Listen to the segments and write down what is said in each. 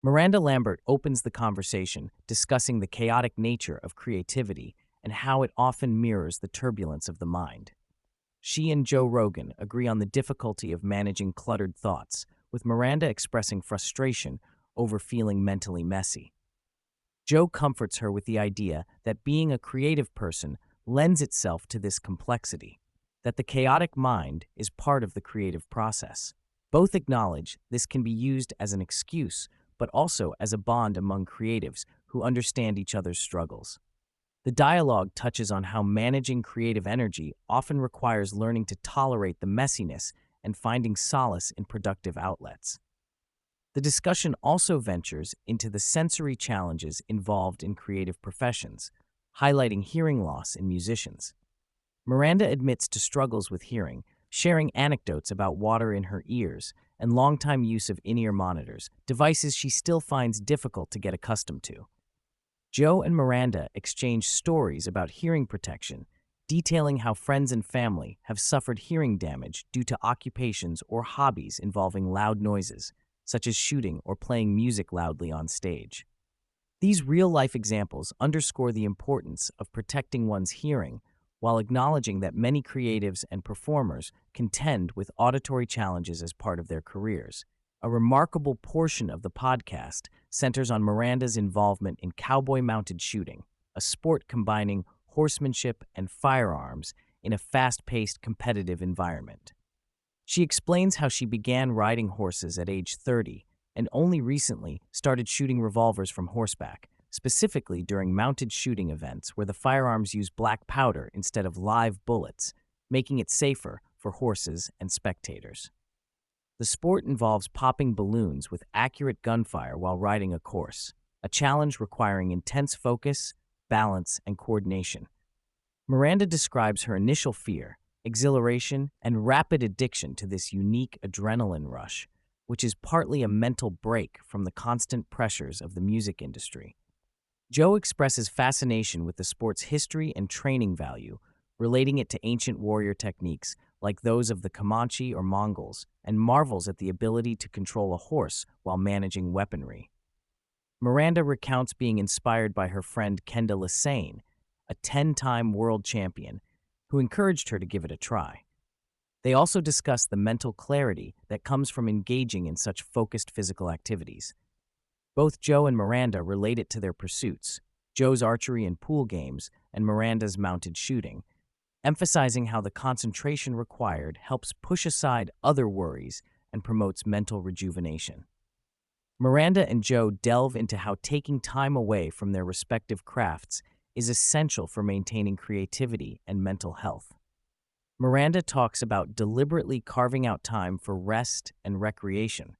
Miranda Lambert opens the conversation, discussing the chaotic nature of creativity and how it often mirrors the turbulence of the mind. She and Joe Rogan agree on the difficulty of managing cluttered thoughts, with Miranda expressing frustration over feeling mentally messy. Joe comforts her with the idea that being a creative person lends itself to this complexity, that the chaotic mind is part of the creative process. Both acknowledge this can be used as an excuse, but also as a bond among creatives who understand each other's struggles. The dialogue touches on how managing creative energy often requires learning to tolerate the messiness and finding solace in productive outlets. The discussion also ventures into the sensory challenges involved in creative professions, highlighting hearing loss in musicians. Miranda admits to struggles with hearing, sharing anecdotes about water in her ears and longtime use of in-ear monitors, devices she still finds difficult to get accustomed to. Joe and Miranda exchange stories about hearing protection, detailing how friends and family have suffered hearing damage due to occupations or hobbies involving loud noises, such as shooting or playing music loudly on stage. These real-life examples underscore the importance of protecting one's hearing while acknowledging that many creatives and performers contend with auditory challenges as part of their careers. A remarkable portion of the podcast centers on Miranda's involvement in cowboy-mounted shooting, a sport combining horsemanship and firearms in a fast-paced competitive environment. She explains how she began riding horses at age 30 and only recently started shooting revolvers from horseback, specifically during mounted shooting events where the firearms use black powder instead of live bullets, making it safer for horses and spectators. The sport involves popping balloons with accurate gunfire while riding a course, a challenge requiring intense focus, balance, and coordination. Miranda describes her initial fear, exhilaration, and rapid addiction to this unique adrenaline rush, which is partly a mental break from the constant pressures of the music industry. Joe expresses fascination with the sport's history and training value, relating it to ancient warrior techniques like those of the Comanche or Mongols, and marvels at the ability to control a horse while managing weaponry. Miranda recounts being inspired by her friend Kendall Lassane, a 10-time world champion, who encouraged her to give it a try. They also discuss the mental clarity that comes from engaging in such focused physical activities. Both Joe and Miranda relate it to their pursuits, Joe's archery and pool games, and Miranda's mounted shooting, emphasizing how the concentration required helps push aside other worries and promotes mental rejuvenation. Miranda and Joe delve into how taking time away from their respective crafts is essential for maintaining creativity and mental health. Miranda talks about deliberately carving out time for rest and recreation,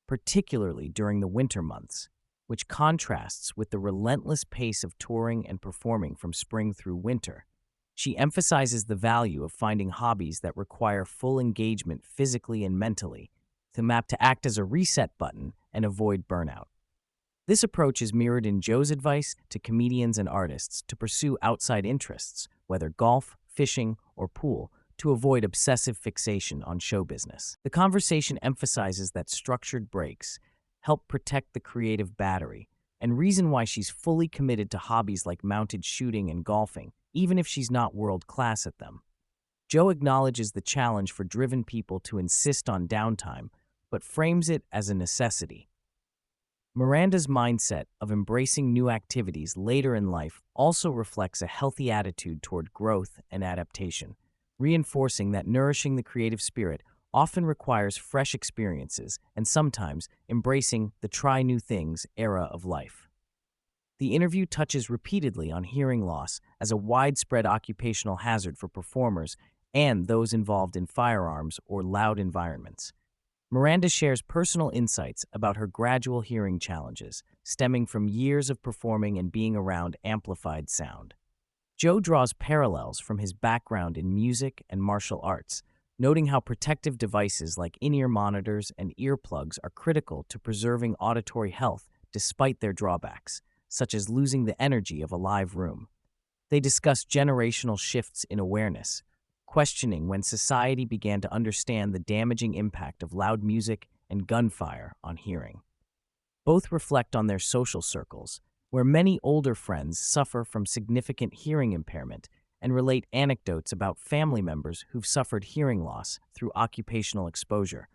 particularly during the winter months, which contrasts with the relentless pace of touring and performing from spring through winter. She emphasizes the value of finding hobbies that require full engagement physically and mentally, to act as a reset button and avoid burnout. This approach is mirrored in Joe's advice to comedians and artists to pursue outside interests, whether golf, fishing, or pool, to avoid obsessive fixation on show business. The conversation emphasizes that structured breaks help protect the creative battery, and reason why she's fully committed to hobbies like mounted shooting and golfing, even if she's not world-class at them. Joe acknowledges the challenge for driven people to insist on downtime, but frames it as a necessity. Miranda's mindset of embracing new activities later in life also reflects a healthy attitude toward growth and adaptation, reinforcing that nourishing the creative spirit often requires fresh experiences and sometimes embracing the try new things era of life. The interview touches repeatedly on hearing loss as a widespread occupational hazard for performers and those involved in firearms or loud environments. Miranda shares personal insights about her gradual hearing challenges, stemming from years of performing and being around amplified sound. Joe draws parallels from his background in music and martial arts, noting how protective devices like in-ear monitors and earplugs are critical to preserving auditory health despite their drawbacks, such as losing the energy of a live room. They discuss generational shifts in awareness, questioning when society began to understand the damaging impact of loud music and gunfire on hearing. Both reflect on their social circles, where many older friends suffer from significant hearing impairment and relate anecdotes about family members who've suffered hearing loss through occupational exposure,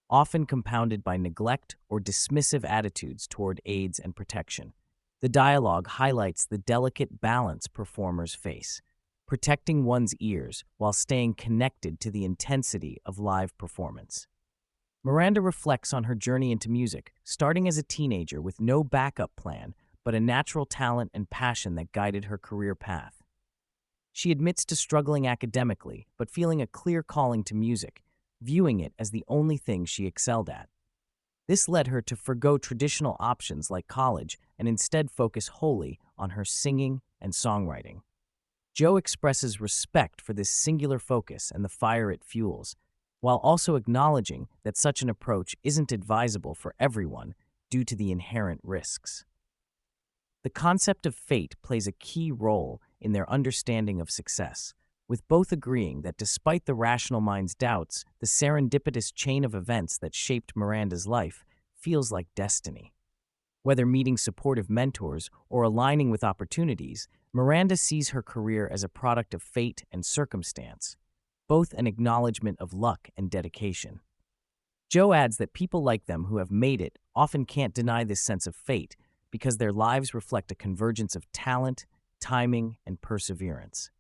often compounded by neglect or dismissive attitudes toward aids and protection. The dialogue highlights the delicate balance performers face, protecting one's ears while staying connected to the intensity of live performance. Miranda reflects on her journey into music, starting as a teenager with no backup plan, but a natural talent and passion that guided her career path. She admits to struggling academically, but feeling a clear calling to music, viewing it as the only thing she excelled at. This led her to forgo traditional options like college and instead focus wholly on her singing and songwriting. Joe expresses respect for this singular focus and the fire it fuels, while also acknowledging that such an approach isn't advisable for everyone due to the inherent risks. The concept of fate plays a key role in their understanding of success, with both agreeing that despite the rational mind's doubts, the serendipitous chain of events that shaped Miranda's life feels like destiny. Whether meeting supportive mentors or aligning with opportunities, Miranda sees her career as a product of fate and circumstance, both an acknowledgement of luck and dedication. Joe adds that people like them who have made it often can't deny this sense of fate because their lives reflect a convergence of talent, timing, and perseverance.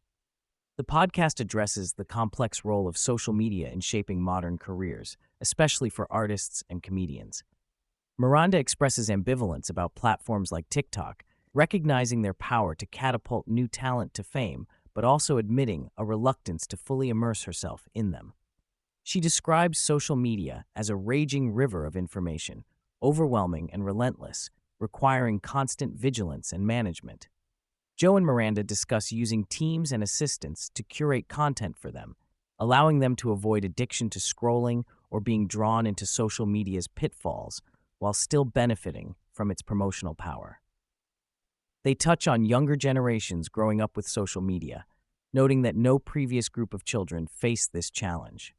The podcast addresses the complex role of social media in shaping modern careers, especially for artists and comedians. Miranda expresses ambivalence about platforms like TikTok, recognizing their power to catapult new talent to fame, but also admitting a reluctance to fully immerse herself in them. She describes social media as a raging river of information, overwhelming and relentless, requiring constant vigilance and management. Joe and Miranda discuss using teams and assistants to curate content for them, allowing them to avoid addiction to scrolling or being drawn into social media's pitfalls, while still benefiting from its promotional power. They touch on younger generations growing up with social media, noting that no previous group of children faced this challenge.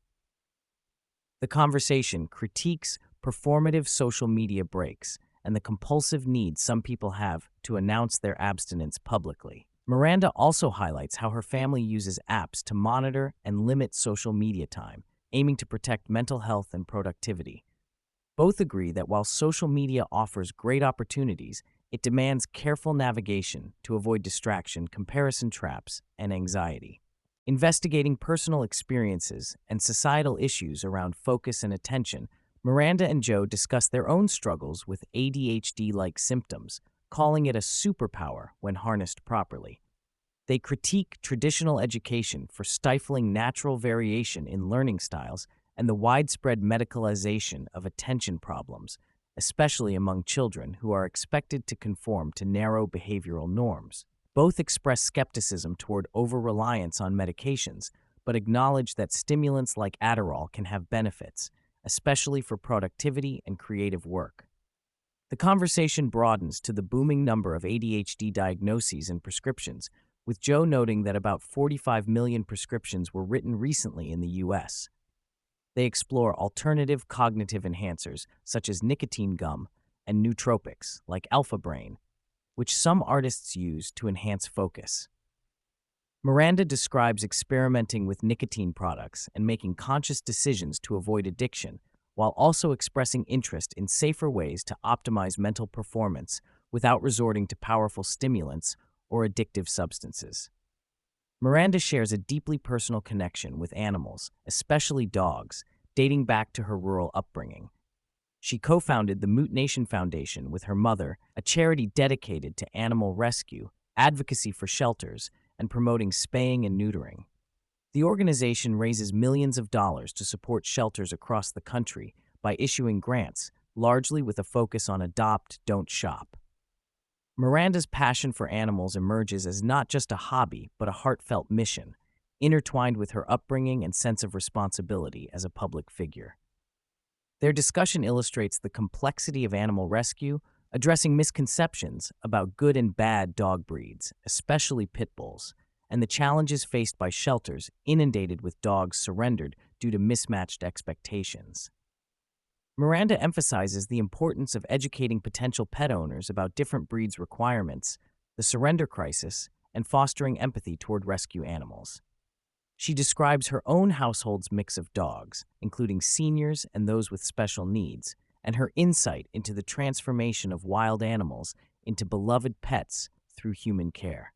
The conversation critiques performative social media breaks and the compulsive need some people have to announce their abstinence publicly. Miranda also highlights how her family uses apps to monitor and limit social media time, aiming to protect mental health and productivity. Both agree that while social media offers great opportunities, it demands careful navigation to avoid distraction, comparison traps, and anxiety. Investigating personal experiences and societal issues around focus and attention, Miranda and Joe discuss their own struggles with ADHD-like symptoms, calling it a superpower when harnessed properly. They critique traditional education for stifling natural variation in learning styles and the widespread medicalization of attention problems, especially among children who are expected to conform to narrow behavioral norms. Both express skepticism toward over-reliance on medications, but acknowledge that stimulants like Adderall can have benefits, especially for productivity and creative work. The conversation broadens to the booming number of ADHD diagnoses and prescriptions, with Joe noting that about 45 million prescriptions were written recently in the U.S. They explore alternative cognitive enhancers such as nicotine gum and nootropics like Alpha Brain, which some artists use to enhance focus. Miranda describes experimenting with nicotine products and making conscious decisions to avoid addiction, while also expressing interest in safer ways to optimize mental performance without resorting to powerful stimulants or addictive substances. Miranda shares a deeply personal connection with animals, especially dogs, dating back to her rural upbringing. She co-founded the Mut Nation Foundation with her mother, a charity dedicated to animal rescue, advocacy for shelters, and promoting spaying and neutering. The organization raises millions of dollars to support shelters across the country by issuing grants, largely with a focus on adopt, don't shop. Miranda's passion for animals emerges as not just a hobby, but a heartfelt mission, intertwined with her upbringing and sense of responsibility as a public figure. Their discussion illustrates the complexity of animal rescue, addressing misconceptions about good and bad dog breeds, especially pit bulls, and the challenges faced by shelters inundated with dogs surrendered due to mismatched expectations. Miranda emphasizes the importance of educating potential pet owners about different breeds' requirements, the surrender crisis, and fostering empathy toward rescue animals. She describes her own household's mix of dogs, including seniors and those with special needs, and her insight into the transformation of wild animals into beloved pets through human care.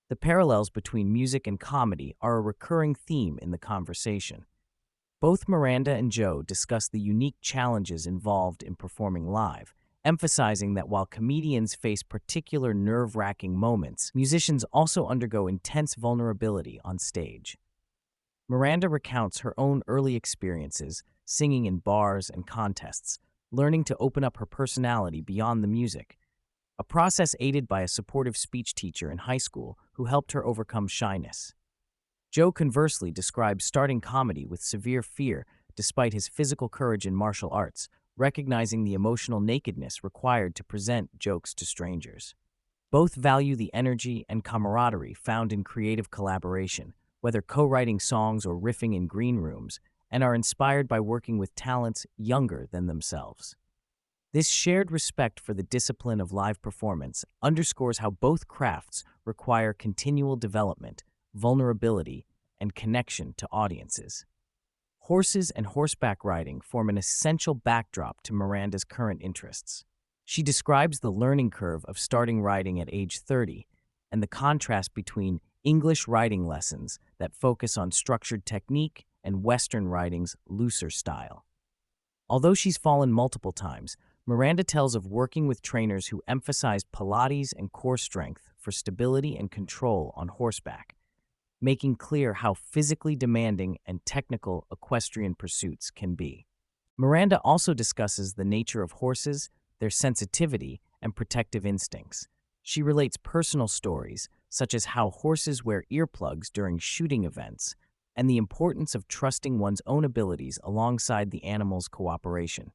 The parallels between music and comedy are a recurring theme in the conversation. Both Miranda and Joe discuss the unique challenges involved in performing live, emphasizing that while comedians face particular nerve-wracking moments, musicians also undergo intense vulnerability on stage. Miranda recounts her own early experiences singing in bars and contests, learning to open up her personality beyond the music, a process aided by a supportive speech teacher in high school who helped her overcome shyness. Joe conversely describes starting comedy with severe fear despite his physical courage in martial arts, recognizing the emotional nakedness required to present jokes to strangers. Both value the energy and camaraderie found in creative collaboration, whether co-writing songs or riffing in green rooms, and are inspired by working with talents younger than themselves. This shared respect for the discipline of live performance underscores how both crafts require continual development, vulnerability, and connection to audiences. Horses and horseback riding form an essential backdrop to Miranda's current interests. She describes the learning curve of starting riding at age 30 and the contrast between English riding lessons that focus on structured technique and Western riding's looser style. Although she's fallen multiple times, Miranda tells of working with trainers who emphasized Pilates and core strength for stability and control on horseback, making clear how physically demanding and technical equestrian pursuits can be. Miranda also discusses the nature of horses, their sensitivity, and protective instincts. She relates personal stories, such as how horses wear earplugs during shooting events, and the importance of trusting one's own abilities alongside the animal's cooperation.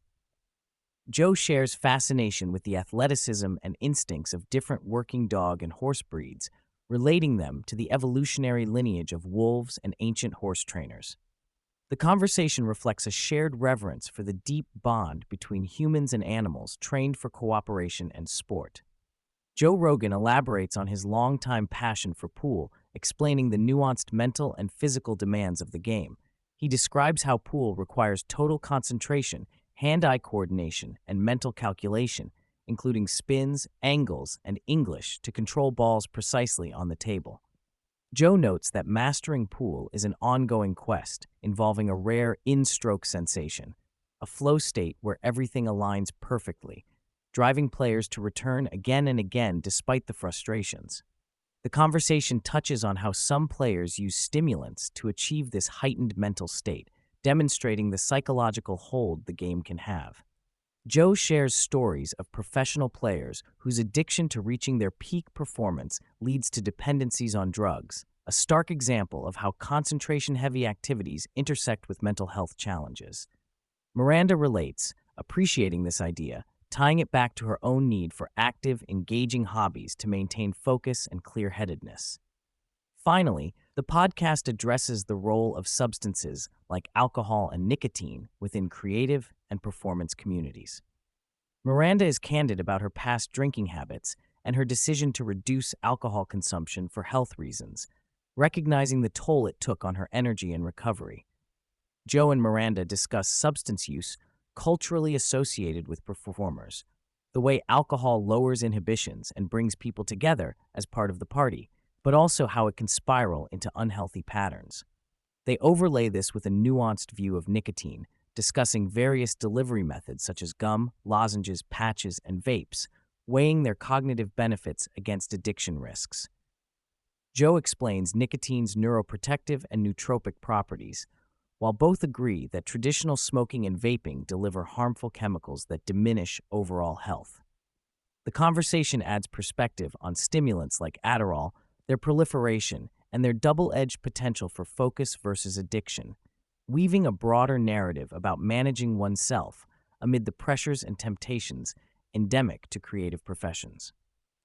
Joe shares fascination with the athleticism and instincts of different working dog and horse breeds, relating them to the evolutionary lineage of wolves and ancient horse trainers. The conversation reflects a shared reverence for the deep bond between humans and animals trained for cooperation and sport. Joe Rogan elaborates on his longtime passion for pool, explaining the nuanced mental and physical demands of the game. He describes how pool requires total concentration, hand-eye coordination, and mental calculation, including spins, angles, and English to control balls precisely on the table. Joe notes that mastering pool is an ongoing quest involving a rare in-stroke sensation, a flow state where everything aligns perfectly, driving players to return again and again despite the frustrations. The conversation touches on how some players use stimulants to achieve this heightened mental state, demonstrating the psychological hold the game can have. Joe shares stories of professional players whose addiction to reaching their peak performance leads to dependencies on drugs, a stark example of how concentration-heavy activities intersect with mental health challenges. Miranda relates, appreciating this idea, tying it back to her own need for active, engaging hobbies to maintain focus and clear-headedness. Finally, the podcast addresses the role of substances like alcohol and nicotine within creative and performance communities. Miranda is candid about her past drinking habits and her decision to reduce alcohol consumption for health reasons, recognizing the toll it took on her energy and recovery. Joe and Miranda discuss substance use culturally associated with performers, the way alcohol lowers inhibitions and brings people together as part of the party, but also how it can spiral into unhealthy patterns. They overlay this with a nuanced view of nicotine, discussing various delivery methods such as gum, lozenges, patches, and vapes, weighing their cognitive benefits against addiction risks. Joe explains nicotine's neuroprotective and nootropic properties, while both agree that traditional smoking and vaping deliver harmful chemicals that diminish overall health. The conversation adds perspective on stimulants like Adderall, their proliferation, and their double-edged potential for focus versus addiction, weaving a broader narrative about managing oneself amid the pressures and temptations endemic to creative professions.